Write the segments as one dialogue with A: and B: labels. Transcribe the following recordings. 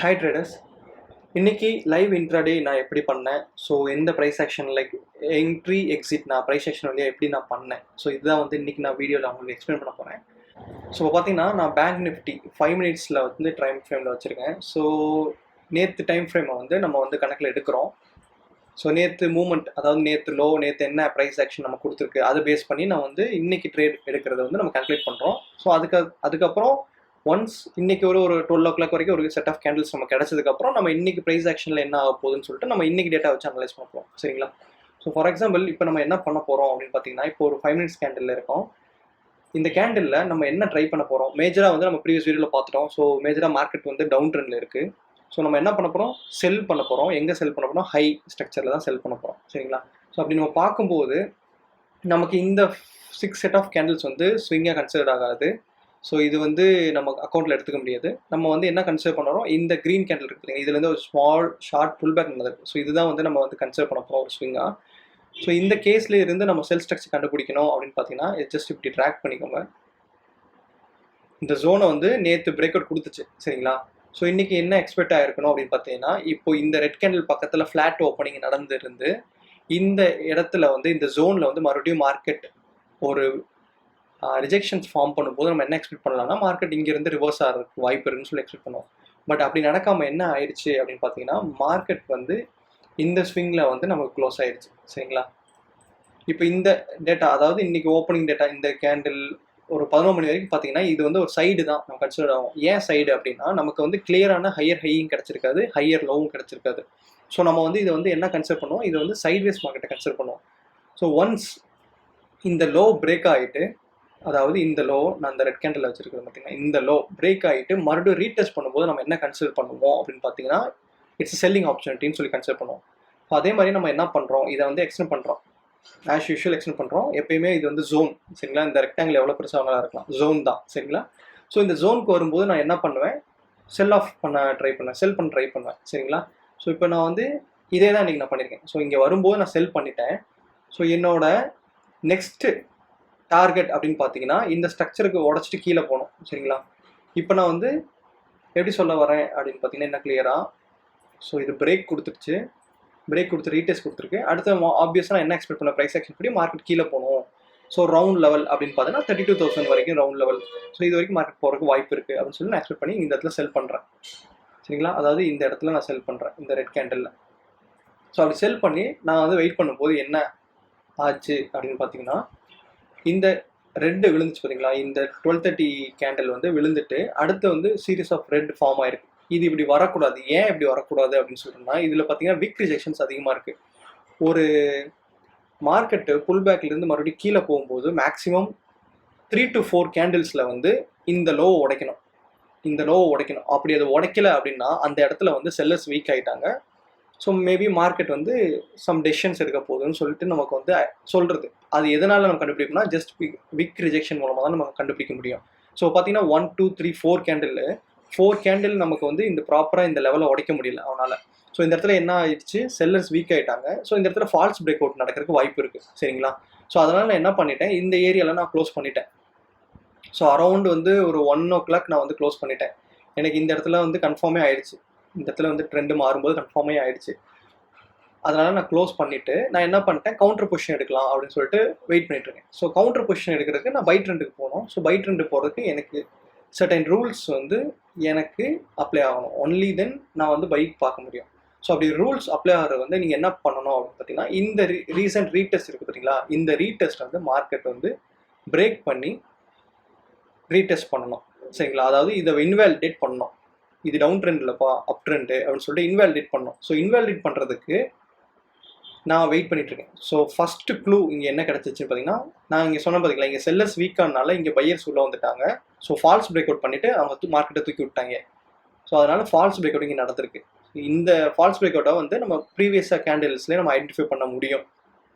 A: Hi traders. இன்னைக்கு live intraday நான் எப்படி பண்ணேன், ஸோ எந்த price action like entry exit நான் ப்ரைஸ் ஆக்ஷன் வழியாக எப்படி நான் பண்ணேன், ஸோ இதுதான் வந்து இன்னைக்கு நான் வீடியோவில் உங்களுக்கு எக்ஸ்பிளைன் பண்ண போகிறேன். ஸோ பார்த்தீங்கன்னா நான் பேங்க் நிஃப்டி 5 மினிட்ஸில் வந்து டைம் ஃப்ரேமில் வச்சுருக்கேன். ஸோ நேற்று டைம் ஃப்ரேமை வந்து நம்ம வந்து கணக்கில் எடுக்கிறோம். ஸோ நேற்று மூவ்மெண்ட், அதாவது நேற்று லோ, நேற்று என்ன ப்ரைஸ் ஆக்ஷன் நம்ம கொடுத்துருக்கு அதை பேஸ் பண்ணி நான் வந்து இன்னைக்கு ட்ரேட் எடுக்கிறத வந்து நம்ம கால்குலேட் பண்ணுறோம். ஸோ அதுக்கப்புறம் ஒன்ஸ் இன்னைக்கு ஒரு 12 o'clock வரைக்கும் ஒரு செட் ஆஃப் கேண்டில்ஸ் நம்ம கிடைச்சதுக்கப்புறம் நம்ம இன்னைக்கு ப்ரைஸ் ஆக்ஷனில் என்ன ஆக போகுதுன்னு சொல்லிட்டு நம்ம இன்னைக்கு டேட்டா வச்சு அனலைஸ் பண்ண போகிறோம். சரிங்களா? ஸோ ஃபார் எக்ஸாம்பிள் இப்போ நம்ம என்ன பண்ண போகிறோம் அப்படின்னு பார்த்தீங்கன்னா, இப்போ ஒரு 5 மினிட்ஸ் கேண்டில் இருக்கோம். இந்த கேண்டிலில் நம்ம என்ன ட்ரை பண்ண போகிறோம், மேஜராக வந்து நம்ம ப்ரீவியஸ் வீடியோவில் பார்த்துட்டோம். ஸோ மேஜராக மார்க்கெட் வந்து டவுன் ட்ரெண்டில் இருக்குது. ஸோ நம்ம என்ன பண்ண போகிறோம், செல் பண்ண போகிறோம். எங்கே செல் பண்ண போகிறோம், ஹை ஸ்ட்ரக்சரில் தான் செல் பண்ண போகிறோம். சரிங்களா? ஸோ அப்படி நம்ம பார்க்கும்போது நமக்கு இந்த 6 செட் ஆஃப் கேண்டில்ஸ் வந்து ஸ்விங்காக கன்சிடர் ஆகாது. ஸோ இது வந்து நம்ம அக்கௌண்ட்டில் எடுத்துக்க முடியாது. நம்ம வந்து என்ன கன்சிடர் பண்ணுறோம், இந்த க்ரீன் கேண்டில் இருக்குது, இதுலேருந்து ஒரு ஸ்மால் ஷார்ட் புல் பேக் நடக்குது. ஸோ இதுதான் வந்து நம்ம வந்து கன்சிடர் பண்ண போகிறோம் ஒரு ஸ்விங்காக. ஸோ இந்த கேஸில் இருந்து நம்ம செல் ஸ்ட்ரக்சர் கண்டுபிடிக்கணும் அப்படின்னு பார்த்தீங்கன்னா, ஜஸ்ட் இப்படி ட்ராக் பண்ணிக்கோங்க. இந்த ஜோனை வந்து நேற்று பிரேக் அவுட் கொடுத்துச்சு. சரிங்களா? ஸோ இன்றைக்கி என்ன எக்ஸ்பெக்ட் ஆகிருக்கணும் அப்படின்னு பார்த்தீங்கன்னா, இப்போ இந்த ரெட் கேண்டில் பக்கத்தில் ஃப்ளாட் ஓப்பனிங் நடந்துருந்து இந்த இடத்துல வந்து இந்த ஜோனில் வந்து மறுபடியும் மார்க்கெட் ஒரு ரிஜெக்ஷன்ஸ் ஃபார்ம் பண்ணும்போது நம்ம என்ன எக்ஸ்பெக்ட் பண்ணலாம்னா, மார்க்கெட் இங்கேருந்து ரிவர்ஸ் ஆகிறதுக்கு வாய்ப்பு இருக்குன்னு சொல்லி எக்ஸ்பெக்ட் பண்ணுவோம். பட் அப்படி நடக்காமல் என்ன ஆயிடுச்சு அப்படின்னு பார்த்தீங்கன்னா, மார்க்கெட் வந்து இந்த ஸ்விங்கில் வந்து நமக்கு க்ளோஸ் ஆயிடுச்சு. சரிங்களா? இப்போ இந்த டேட்டா, அதாவது இன்னைக்கு ஓப்பனிங் டேட்டா, இந்த கேண்டில் ஒரு 11 மணி வரைக்கும் பார்த்தீங்கன்னா இது வந்து ஒரு சைடு தான் நம்ம கன்சிடர் ஆகும். ஏன் சைடு அப்படின்னா, நமக்கு வந்து கிளியரான ஹையர் ஹையும் கிடச்சிருக்காது, ஹையர் லோவும் கிடச்சிருக்காது. ஸோ நம்ம வந்து இதை வந்து என்ன கன்சிடர் பண்ணுவோம், இது வந்து சைட்வேஸ் மார்க்கெட்டை கன்சிடர் பண்ணுவோம். ஸோ ஒன்ஸ் இந்த லோ பிரேக் ஆகிட்டு, அதாவது இந்த லோ நான் இந்த ரெட் கேண்டில் வச்சிருக்கிறது பார்த்தீங்கன்னா, இந்த லோ பிரேக் ஆகிட்டு மறுபடியும் ரீடெஸ்ட் பண்ணும்போது நம்ம என்ன கன்சிடர் பண்ணுவோம் அப்படின்னு பார்த்தீங்கன்னா, இட்ஸ் செல்லிங் ஆப்பர்ச்சுனிட்டின்னு சொல்லி கன்சிடர் பண்ணுவோம். அதே மாதிரி நம்ம என்ன பண்ணுறோம், இதை வந்து எக்ஸ்டெண்ட் பண்ணுறோம். ஆஸ் யூஷுவல் எக்ஸ்டெண்ட் பண்ணுறோம். எப்பயுமே இது வந்து ஜோன். சரிங்களா? இந்த ரெக்டாங்கிள் எவ்வளோ பெருசாக வேணாலும் இருக்கலாம், ஜோன் தான். சரிங்களா? ஸோ இந்த ஜோனுக்கு வரும்போது நான் என்ன பண்ணுவேன், செல் ஆஃப் பண்ண ட்ரை பண்ணுவேன், செல் பண்ண ட்ரை பண்ணுவேன். சரிங்களா? ஸோ இப்போ நான் வந்து இதே தான் இன்றைக்கி நான் பண்ணியிருக்கேன். ஸோ இங்கே வரும்போது நான் செல் பண்ணிட்டேன். ஸோ என்னோட நெக்ஸ்ட்டு டார்கெட் அப்படின்னு பார்த்தீங்கன்னா, இந்த ஸ்ட்ரக்சருக்கு உடச்சிட்டு கீழே போகணும். சரிங்களா? இப்போ நான் வந்து எப்படி சொல்ல வரேன் அப்படின்னு பார்த்தீங்கன்னா, என்ன கிளியராக, ஸோ இது பிரேக் கொடுத்துருச்சு, பிரேக் கொடுத்து ரீடெஸ்ட் கொடுத்துருக்கு. அடுத்து ஆப்வியஸாக நான் என்ன எக்ஸ்பெக்ட் பண்ணேன், ப்ரைஸ் ஆக்ஷன் படி மார்க்கெட் கீழே போகணும். ஸோ ரவுண்ட் லெவல் அப்படின்னு பார்த்தீங்கன்னா 32,000 வரைக்கும் ரவுண்ட் லெவல். ஸோ இது வரைக்கும் மார்க்கெட் போகிறதுக்கு வாய்ப்பு இருக்குது அப்படின்னு சொல்லி நான் எக்ஸ்பெக்ட் பண்ணி இந்த இடத்துல செல் பண்ணுறேன். சரிங்களா? அதாவது இந்த இடத்துல நான் செல் பண்ணுறேன், இந்த ரெட் கேண்டிலில். ஸோ அப்படி செல் பண்ணி நான் வந்து வெயிட் பண்ணும்போது என்ன ஆச்சு அப்படின்னு பார்த்தீங்கன்னா, இந்த ரெட்டு விழுந்துச்சு பார்த்தீங்களா, இந்த 12:30 கேண்டில் வந்து விழுந்துட்டு அடுத்து வந்து சீரீஸ் ஆஃப் ரெட் ஃபார்ம் ஆயிருக்கு. இது இப்படி வரக்கூடாது. ஏன் இப்படி வரக்கூடாது அப்படின்னு சொல்லிட்டுனா, இதில் பார்த்தீங்கன்னா விக் ரிஜெக்ஷன்ஸ் அதிகமாக இருக்குது. ஒரு மார்க்கெட்டு புல் பேக்லேருந்து மறுபடியும் கீழே போகும்போது மேக்ஸிமம் 3 to 4 கேண்டில்ஸில் வந்து இந்த லோவை உடைக்கணும், இந்த லோவை உடைக்கணும். அப்படி அதை உடைக்கல அப்படின்னா அந்த இடத்துல வந்து செல்லர்ஸ் வீக் ஆகிட்டாங்க. ஸோ மேபி மார்க்கெட் வந்து சம் டெசிஷன்ஸ் எடுக்க போகுதுன்னு சொல்லிட்டு நமக்கு வந்து சொல்கிறது. அது எதனால் நம்ம கண்டுபிடிக்கணும்னா, ஜஸ்ட் விக் ரிஜெக்ஷன் மூலமாக தான் நம்ம கண்டுபிடிக்க முடியும். ஸோ பார்த்தீங்கன்னா 1 2 3 4 கேண்டில் நமக்கு வந்து இந்த ப்ராப்பராக இந்த லெவலில் உடைக்க முடியல அவனால். ஸோ இந்த இடத்துல என்ன ஆயிடுச்சு, செல்லர்ஸ் வீக் ஆகிட்டாங்க. ஸோ இந்த இடத்துல ஃபால்ஸ் பிரேக் அவுட் நடக்கிறதுக்கு வாய்ப்பு இருக்குது. சரிங்களா? ஸோ அதனால் நான் என்ன பண்ணிட்டேன், இந்த ஏரியாவில் நான் க்ளோஸ் பண்ணிட்டேன். ஸோ அரௌண்ட் வந்து ஒரு 1 o'clock நான் வந்து க்ளோஸ் பண்ணிட்டேன். எனக்கு இந்த இடத்துல வந்து கன்ஃபார்மே ஆயிடுச்சு, இந்த இடத்துல வந்து ட்ரெண்டு மாறும்போது கன்ஃபார்மே ஆயிடுச்சு. அதனால் நான் க்ளோஸ் பண்ணிவிட்டு நான் என்ன பண்ணிட்டேன், கவுண்டர் பொசிஷன் எடுக்கலாம் அப்படின்னு சொல்லிட்டு வெயிட் பண்ணிட்டு இருக்கேன். ஸோ கவுண்டர் பொசிஷன் எடுக்கிறதுக்கு நான் பை ட்ரெண்டுக்கு போகணும். ஸோ பை ட்ரெண்டு போகிறதுக்கு எனக்கு சர்டைன் ரூல்ஸ் வந்து எனக்கு அப்ளை ஆகணும். ஒன்லி தென் நான் வந்து பைக் பார்க்க முடியும். ஸோ அப்படி ரூல்ஸ் அப்ளை ஆகிறது வந்து நீங்கள் என்ன பண்ணணும் அப்படின்னு பார்த்தீங்கன்னா, இந்த ரீசெண்ட் ரீடெஸ்ட் இருக்குது பார்த்தீங்களா, இந்த ரீடெஸ்ட் வந்து மார்க்கெட் வந்து பிரேக் பண்ணி ரீடெஸ்ட் பண்ணணும். சரிங்களா? அதாவது இதை இன்வாலிடேட் பண்ணணும். இது டவுன் ட்ரெண்ட் இல்லைப்பா, அப் ட்ரெண்டு அப்படின்னு சொல்லிட்டு இன்வாலிடேட் பண்ணணும். ஸோ இன்வாலிடேட் பண்ணுறதுக்கு நான் வெயிட் பண்ணிட்டு இருக்கேன். ஸோ ஃபர்ஸ்ட் க்ளூ இங்கே என்ன கிடச்சிச்சுன்னு பார்த்தீங்கன்னா, நான் இங்கே சொன்ன பார்த்தீங்களா, இங்கே செல்லர்ஸ் வீக்கானால இங்கே பையர்ஸ் உள்ளே வந்துட்டாங்க. ஸோ ஃபால்ஸ் பிரேக் அவுட் பண்ணிவிட்டு அவங்க மார்க்கெட்டை தூக்கி விட்டாங்க. ஸோ அதனால் ஃபால்ஸ் பிரேக் அவுட் இங்கே நடந்திருக்கு. இந்த ஃபால்ஸ் பிரேக் அவுட்டை வந்து நம்ம ப்ரீவியஸாக கேண்டில்ஸ்லேயே நம்ம ஐடென்டிஃபை பண்ண முடியும்.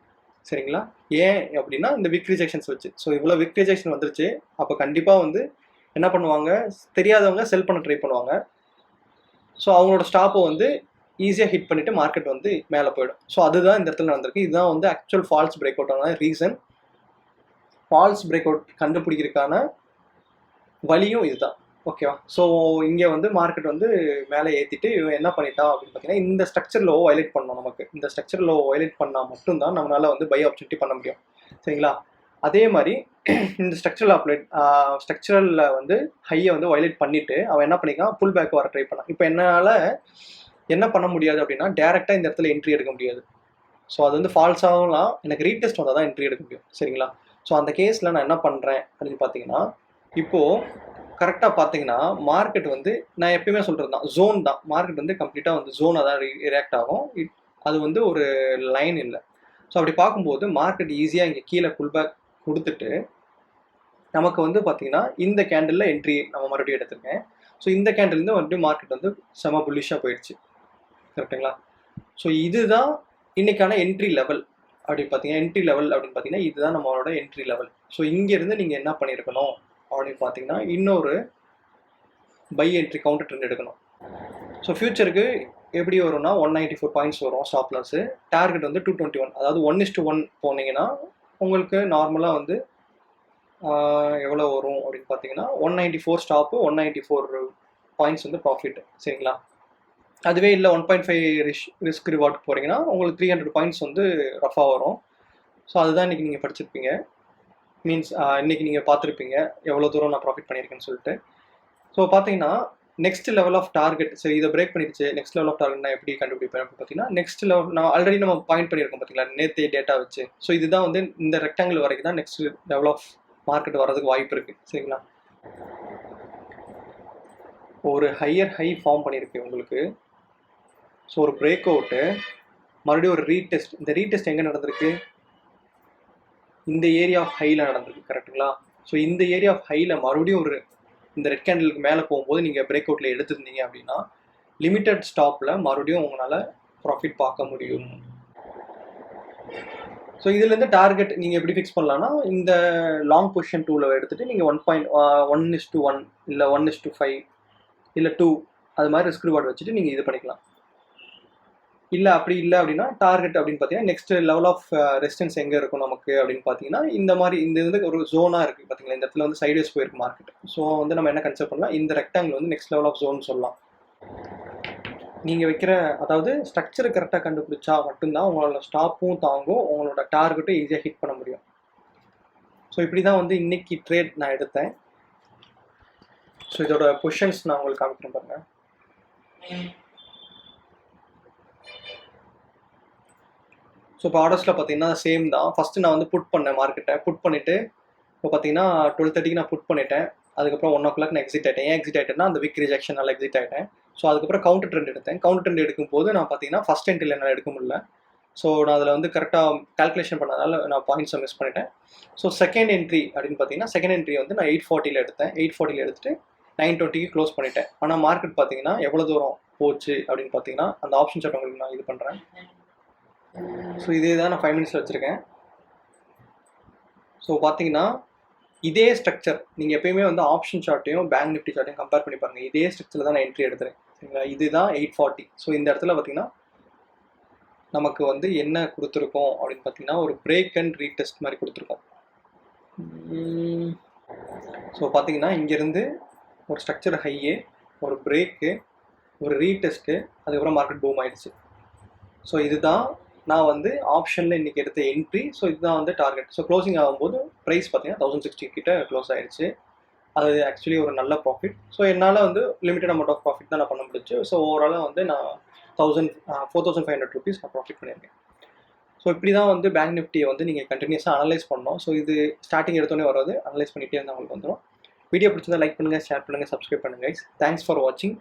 A: சரிங்களா? ஏன் அப்படின்னா இந்த விக் ரிஜெக்ஷன்ஸ் வச்சு. ஸோ இவ்வளோ விக் ரிஜெக்ஷன் வந்துருச்சு. அப்போ கண்டிப்பாக வந்து என்ன பண்ணுவாங்க, தெரியாதவங்க செல் பண்ண ட்ரை பண்ணுவாங்க. ஸோ அவங்களோட ஸ்டாப்பை வந்து ஈஸியாக ஹிட் பண்ணிவிட்டு மார்க்கெட் வந்து மேலே போயிடும். ஸோ அதுதான் இந்த இடத்துல நடந்திருக்கு. இதுதான் வந்து ஆக்சுவல் ஃபால்ஸ் பிரேக் அவுட்டான ரீசன். ஃபால்ஸ் பிரேக் அவுட் கண்டுபிடிக்கிறதுக்கான வழியும் இதுதான். ஓகேவா? ஸோ இங்கே வந்து மார்க்கெட் வந்து மேலே ஏற்றிட்டு இவன் என்ன பண்ணிட்டான் அப்படின்னு பார்த்தீங்கன்னா, இந்த ஸ்ட்ரக்சர் லோ வயலேட் பண்ணணும். நமக்கு இந்த ஸ்ட்ரக்சர் லோ வயலேட் பண்ணால் மட்டும்தான் நம்மளால் வந்து பை ஆப்பர்ச்சுனிட்டி பண்ண முடியும். சரிங்களா? அதே மாதிரி இந்த ஸ்ட்ரக்சரலில் வந்து ஹையை வந்து வயலேட் பண்ணிவிட்டு அவன் என்ன பண்ணிக்கான், புல் பேக் வர ட்ரை பண்ணான். இப்போ என்னால் என்ன பண்ண முடியாது அப்படின்னா, டேரெக்டாக இந்த இடத்துல என்ட்ரி எடுக்க முடியாது. ஸோ அது வந்து ஃபால்ஸாகலாம் எனக்கு ரீடெஸ்ட் வந்தால் தான் என்ட்ரி எடுக்க முடியும். சரிங்களா? ஸோ அந்த கேஸில் நான் என்ன பண்ணுறேன் அப்படின்னு பார்த்தீங்கன்னா, இப்போது கரெக்டாக பார்த்தீங்கன்னா மார்க்கெட் வந்து நான் எப்பயுமே சொல்கிறது தான், ஜோன் தான். மார்க்கெட் வந்து கம்ப்ளீட்டாக வந்து ஜோனாக தான் ரியாக்ட் ஆகும். அது வந்து ஒரு லைன் இல்லை. ஸோ அப்படி பார்க்கும்போது மார்க்கெட் ஈஸியாக இங்கே கீழே புல் பேக் கொடுத்துட்டு நமக்கு வந்து பார்த்தீங்கன்னா இந்த கேண்டிலில் என்ட்ரி நம்ம மறுபடியும் எடுத்திருக்கேன். ஸோ இந்த கேண்டில்லேருந்து மறுபடியும் மார்க்கெட் வந்து செம புல்லிஷாக போயிடுச்சு. கரெக்டுங்களா? ஸோ இதுதான் இன்னைக்கான என்ட்ரி லெவல் அப்படின்னு பார்த்தீங்கன்னா இதுதான் நம்மளோட என்ட்ரி லெவல். ஸோ இங்கேருந்து நீங்கள் என்ன பண்ணியிருக்கணும் அப்படின்னு பார்த்தீங்கன்னா, இன்னொரு பை என்ட்ரி கவுண்டர் ட்ரெண்ட் எடுக்கணும். ஸோ ஃபியூச்சருக்கு எப்படி வரும்னா 194 பாயிண்ட்ஸ் வரும் ஸ்டாப் லாஸு. டார்கெட் வந்து 221, அதாவது 1:1 போனீங்கன்னா உங்களுக்கு நார்மலாக வந்து எவ்வளோ வரும் அப்படின்னு பார்த்தீங்கன்னா 194 ஸ்டாப்பு, 194 பாயிண்ட்ஸ் வந்து ப்ராஃபிட். சரிங்களா? அதுவே இல்லை 1.5 ரிஸ்க் ரிவார்டுக்கு போகிறீங்கன்னா உங்களுக்கு 300 பாயிண்ட்ஸ் வந்து ரஃபாக வரும். ஸோ அதுதான் இன்றைக்கி நீங்கள் படிச்சிருப்பீங்க. மீன்ஸ் இன்றைக்கி நீங்கள் பார்த்துருப்பீங்க எவ்வளோ தூரம் நான் ப்ராஃபிட் பண்ணியிருக்கேன்னு சொல்லிட்டு. ஸோ பார்த்தீங்கன்னா நெக்ஸ்ட் லெவல் ஆஃப் டார்கெட், சரி இதை பிரேக் பண்ணிடுச்சு, நெக்ஸ்ட் லெவல் ஆஃப் டார்கெட் நான் எப்படி கண்டுபிடிப்பேன் அப்படின்னு பார்த்தீங்கன்னா, நெக்ஸ்ட் லெவல் நான் ஆல்ரெடி நம்ம பாயிண்ட் பண்ணியிருக்கோம் பார்த்தீங்களா, நேற்று டேட்டா வச்சு. ஸோ இதுதான் வந்து இந்த ரெக்டாங்கிள் வரைக்கும் தான் நெக்ஸ்ட் லெவல் ஆஃப் மார்க்கெட் வரதுக்கு வாய்ப்பு இருக்குது. சரிங்களா? ஒரு ஹையர் ஹை ஃபார்ம் பண்ணியிருக்கு உங்களுக்கு. ஸோ ஒரு பிரேக் அவுட்டு, மறுபடியும் ஒரு ரீடெஸ்ட். இந்த ரீடெஸ்ட் எங்கே நடந்திருக்கு? இந்த ஏரியா ஆஃப் ஹையில் நடந்திருக்கு. கரெக்டுங்களா? ஸோ இந்த ஏரியா ஆஃப் ஹையில் மறுபடியும் ஒரு இந்த ரெட் கேண்டிலுக்கு மேலே போகும்போது நீங்கள் பிரேக் அவுட்டில் எடுத்துருந்தீங்க அப்படின்னா லிமிட்டட் ஸ்டாப்பில் மறுபடியும் உங்களால் ப்ராஃபிட் பார்க்க முடியும். ஸோ இதுலேருந்து டார்கெட் நீங்கள் எப்படி ஃபிக்ஸ் பண்ணலான்னா, இந்த லாங் பொசிஷன் டூவில் எடுத்துகிட்டு நீங்கள் 1:1 இல்லை 1:5 இல்லை 2 அது மாதிரி ரிஸ்க் ரிவார்டு வச்சுட்டு நீங்கள் இது பண்ணிக்கலாம். இல்லை அப்படி இல்லை அப்படின்னா டார்கெட் அப்படின்னு பார்த்தீங்கன்னா நெக்ஸ்ட் லெவல் ஆஃப் ரெசிஸ்டன்ஸ் எங்கே இருக்கும் நமக்கு அப்படின்னு பார்த்தீங்கன்னா இந்த மாதிரி இந்த வந்து ஒரு ஜோனாக இருக்குது பார்த்தீங்களா, இந்த இடத்துல வந்து சைட்வேஸ் போயிருக்கு மார்க்கெட். ஸோ வந்து நம்ம என்ன கன்சிடர் பண்ணலாம், இந்த ரெக்டாங்கிள் வந்து நெக்ஸ்ட் லெவல் ஆஃப் ஜோன் சொல்லலாம். நீங்கள் வைக்கிற அதாவது ஸ்ட்ரக்சரை கரெக்டாக கண்டுபிடிச்சா மட்டும்தான் உங்களோட ஸ்டாப்பும் தாங்கும், உங்களோட டார்கெட்டும் ஈஸியாக ஹிட் பண்ண முடியும். ஸோ இப்படி தான் வந்து இன்னைக்கு ட்ரேட் நான் எடுத்தேன். ஸோ இதோட பொசிஷன்ஸ் நான் உங்களுக்கு காமிக்கிறேன் பாருங்கள். ஸோ இப்போ ஆர்டர்ஸில் பார்த்தீங்கன்னா சேம் தான். ஃபஸ்ட்டு நான் வந்து புட் பண்ணேன் மார்க்கெட்டை. புட் பண்ணிவிட்டு இப்போ பார்த்தீங்கன்னா 12:30 நான் புட் பண்ணிட்டேன். அதுக்கப்புறம் 1 o'clock நான் எக்ஸிட் ஆகிட்டேன். ஏன் எக்ஸிட் ஆகிட்டேன்னா அந்த விக் ரிஜெக்ஷனால் எக்ஸிட் ஆகிட்டேன். ஸோ அதுக்கப்புறம் கவுண்டர் ட்ரெண்ட் எடுத்தேன். கவுண்டர் ட்ரெண்ட் எடுக்கும்போது நான் பார்த்தீங்கன்னா ஃபஸ்ட் என்ட்ரியில் என்னால் எடுக்க முடியல. ஸோ நான் அதில் வந்து கரெக்டாக கால்குலேஷன் பண்ணதால நான் பாயிண்ட்ஸை மிஸ் பண்ணிட்டேன். ஸோ செகண்ட் என்ட்ரி அப்படின்னு பார்த்தீங்கன்னா செகண்ட் என்ட்ரி வந்து நான் 840 எடுத்தேன். 840 எடுத்துகிட்டு 920 க்ளோஸ் பண்ணிட்டேன். ஆனால் மார்க்கெட் பார்த்தீங்கன்னா எவ்வளோ தூரம் போச்சு அப்படின்னு பார்த்தீங்கன்னா அந்த ஆப்ஷன் சார்ட் உங்களுக்கு நான் இது பண்ணுறேன். ஸோ இதே தான் நான் 5 minutes வச்சுருக்கேன். ஸோ பார்த்தீங்கன்னா இதே ஸ்ட்ரக்சர் நீங்கள் எப்பயுமே வந்து ஆப்ஷன் சார்ட்டையும் பேங்க் நிஃப்டி சார்ட்டையும் கம்பேர் பண்ணி பாருங்கள். இதே ஸ்ட்ரக்சரில் தான் நான் என்ட்ரி எடுத்துறேன். சரிங்களா? இதுதான் 840. ஸோ இந்த இடத்துல பார்த்தீங்கன்னா நமக்கு வந்து என்ன கொடுத்துருக்கோம் அப்படின்னு பார்த்தீங்கன்னா ஒரு பிரேக் அண்ட் ரீடெஸ்ட் மாதிரி கொடுத்துருக்கோம். ஸோ பார்த்தீங்கன்னா இங்கேருந்து ஒரு ஸ்ட்ரக்சர் ஹையே, ஒரு பிரேக்கு, ஒரு ரீடெஸ்ட்டு, அதுக்கப்புறம் மார்க்கெட் பூம் ஆயிடுச்சு. ஸோ இதுதான் நான் வந்து ஆப்ஷனில் இன்றைக்கி எடுத்த என்ட்ரி. ஸோ இதுதான் வந்து டார்கெட். ஸோ க்ளோசிங் ஆகும்போது ப்ரைஸ் பார்த்தீங்கன்னா 1060 கிட்ட க்ளோஸ் ஆகிடுச்சு. அது ஆக்சுவலி ஒரு நல்ல ப்ராஃபிட். ஸோ என்னால் வந்து லிமிட்டட் அமௌண்ட் ஆஃப் ப்ராஃபிட் தான் நான் பண்ண முடிச்சு. ஸோ ஓவராலாக வந்து நான் 4,500 rupees நான் ப்ராஃபிட் பண்ணியிருக்கேன். ஸோ இப்படி தான் வந்து பேங்க் நிஃப்டியை வந்து நீங்கள் கண்டினியூஸாக அனலைஸ் பண்ணணும். ஸோ இது ஸ்டார்டிங் எடுத்தோடனே வராது, அனலைஸ் பண்ணிகிட்டே இருந்தால் உங்களுக்கு வந்துடும். வீடியோ பிடிச்சதா லைக் பண்ணுங்கள், ஷேர் பண்ணுங்கள், சப்ஸ்கிரைப் பண்ணுங்கள். தேங்க்ஸ் ஃபார் வாட்சிங்.